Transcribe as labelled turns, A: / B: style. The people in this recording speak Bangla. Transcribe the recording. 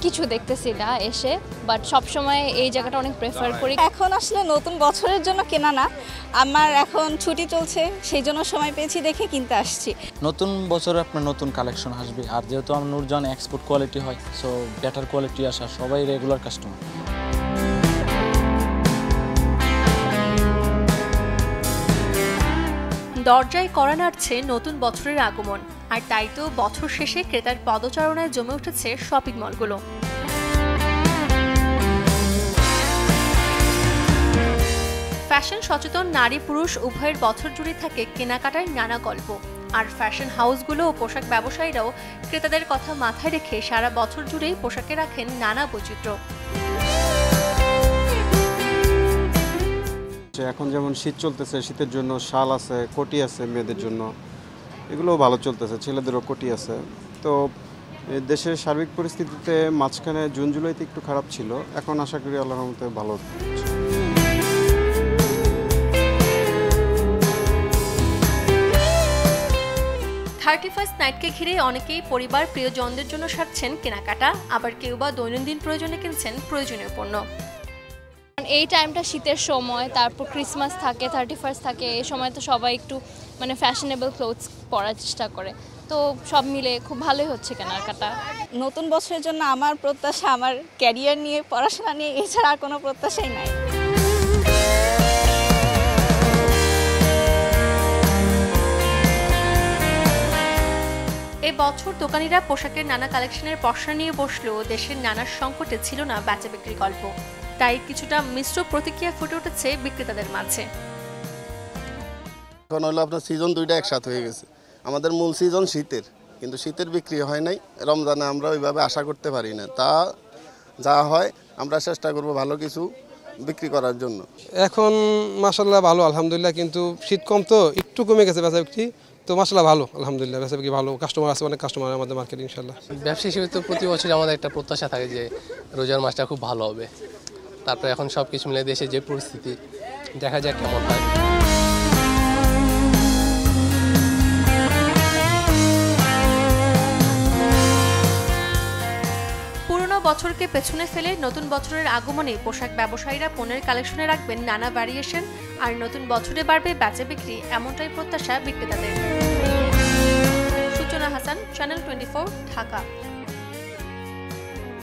A: কিছু দেখতেছি না এসে, বাট সবসময় এই জায়গাটা অনেক প্রেফার করি।
B: এখন আসলে নতুন বছরের জন্য কেনা না, আমার এখন ছুটি চলছে, সেই জন্য সময় পেয়েছি দেখে কিনতে আসছি।
C: নতুন বছরে আপনার নতুন কালেকশন আসবে, আর যেহেতু আমার নূরজাহান এক্সপোর্ট কোয়ালিটি হয়, সো বেটার কোয়ালিটি আসা, সবাই রেগুলার কাস্টমার।
D: দরজায় কড়া নাড়ছে নতুন বছরের আগমন, আর তাই তো বছর শেষে ক্রেতার পদচারণায় জমে উঠেছে শপিং মলগুলো। ফ্যাশন সচেতন নারী পুরুষ উভয়ের বছর জুড়ে থাকে কেনাকাটার নানা গল্প, আর ফ্যাশন হাউসগুলো ও পোশাক ব্যবসায়ীরাও ক্রেতাদের কথা মাথায় রেখে সারা বছর জুড়েই পোশাকে রাখেন নানা বৈচিত্র্য।
E: এখন যেমন শীত চলতেছে, শীতের জন্য শাল আছে, কোটি আছে মেয়েদের জন্য, এগুলোও ভালো চলতেছে, ছেলেদেরও কোটি আছে। তো দেশের সার্বিক পরিস্থিতিতে মাঝখানে জুন জুলাইতে একটু খারাপ ছিল, এখন আশা করি আল্লাহর রহমতে ভালো।
D: 31st নাইটকে ঘিরে অনেকেই পরিবার প্রিয়জনদের জন্য সারছেন কেনাকাটা, আবার কেউ বা দৈনন্দিন প্রয়োজনে কিনছেন প্রয়োজনীয় পণ্য।
A: এই টাইমটা শীতের সময়, তারপর ক্রিসমাস থাকে, 31st থাকে, এই সময় তো সবাই একটু মানে ফ্যাশনেবল ক্লোথস পরার চেষ্টা করে, তো সব মিলে খুব ভালোই হচ্ছে কেনাকাটা।
B: নতুন বছরের জন্য আমার প্রত্যাশা আমার ক্যারিয়ার নিয়ে, পড়াশোনা নিয়ে, এছাড়া আর কোনো প্রত্যাশাই নাই।
D: এ বছর দোকানিরা পোশাকের নানা কালেকশনের পসরা নিয়ে বসলেও দেশের নানা সংকটে ছিল না বেচা বিক্রির গল্প, তাই কিছুটা মিশ্র প্রতিক্রিয়া ফুটে উঠেছে বিক্রেতাদের মাঝে।
F: এখন হলো আপনার সিজন দুইটা একসাথে হয়ে গেছে, আমাদের মূল সিজন শীতের, কিন্তু শীতের বিক্রি হয় নাই, রমজানে আমরা ওইভাবে আশা করতে পারি না, তা যা হয় আমরা চেষ্টা করব ভালো কিছু বিক্রি করার জন্য।
G: এখন মাশাআল্লাহ ভালো আলহামদুলিল্লাহ, কিন্তু শীত কম তো একটু কমে গেছে বেচা বিক্রি, তো মাশাআল্লাহ ভালো আলহামদুলিল্লাহ, বেচা বিক্রি ভালো, কাস্টমার আছে, অনেক কাস্টমার আমাদের মার্কেটে ইনশাআল্লাহ।
H: ব্যবসা হিসেবে তো প্রতি বছর আমাদের একটা প্রত্যাশা থাকে যে রোজার মাসটা খুব ভালো হবে, তারপরে এখন সব কিছু মিলে দেশে যে পরিস্থিতি, দেখা যাক কেমন হয়।
D: বছরকে পেছনে ফেলে নতুন বছরের আগমনে পোশাক ব্যবসায়ীরা পণ্যের কালেকশনে রাখবেন নানা ভ্যারিয়েশন, আর নতুন বছরে বাড়বে বেচা বিক্রি, এমনটাই প্রত্যাশা বিক্রেতাদের। সূচনা হাসান, চ্যানেল 24, ঢাকা।